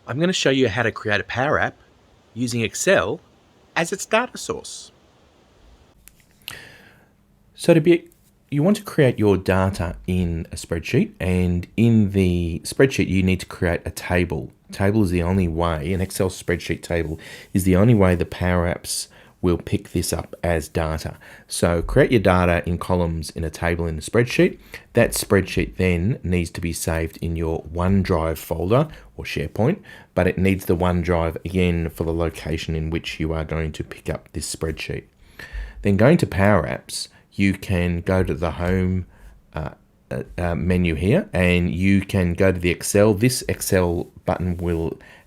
I'm going to show you how to create a Power App using Excel as its data source. So you want to create your data in a spreadsheet, and in the spreadsheet you need to create a table. Table is the only way, an Excel spreadsheet table is the only way the Power Apps will pick this up as data. So create your data in columns in a table in the spreadsheet. That spreadsheet then needs to be saved in your OneDrive folder or SharePoint, but it needs the OneDrive again for the location in which you are going to pick up this spreadsheet. Then going to Power Apps, you can go to the home menu here, and you can go to the Excel. This Excel button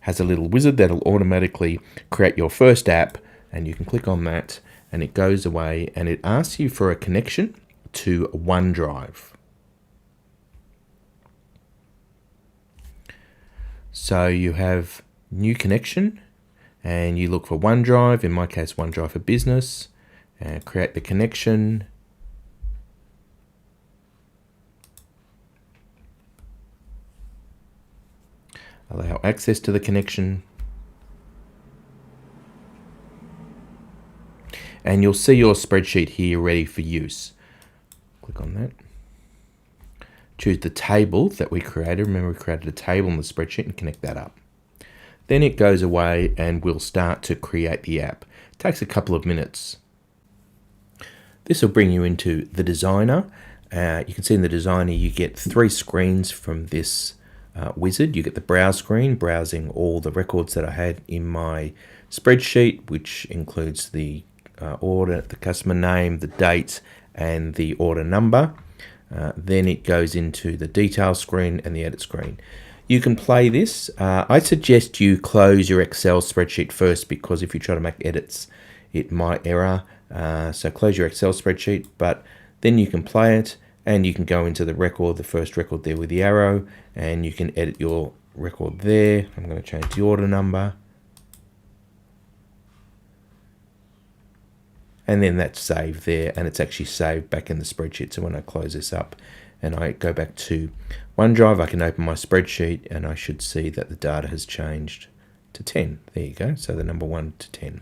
has a little wizard that'll automatically create your first app, and you can click on that and it goes away and it asks you for a connection to OneDrive. So you have new connection and you look for OneDrive, in my case OneDrive for Business, and create the connection. Allow access to the connection. And you'll see your spreadsheet here ready for use. Click on that. Choose the table that we created. Remember, we created a table in the spreadsheet and connect that up. Then it goes away and we'll start to create the app. It takes a couple of minutes. This will bring you into the designer. You can see in the designer you get 3 screens from this wizard. You get the browse screen, browsing all the records that I had in my spreadsheet, which includes the order, the customer name, the date, and the order number. Then it goes into the detail screen and the edit screen. You can play this. I suggest you close your Excel spreadsheet first, because if you try to make edits, it might error. So close your Excel spreadsheet, but then you can play it and you can go into the record, the first record there with the arrow, and you can edit your record there. I'm going to change the order number. And then that's saved there, and it's actually saved back in the spreadsheet. So when I close this up and I go back to OneDrive, I can open my spreadsheet and I should see that the data has changed to 10. There you go. So the number 1 to 10.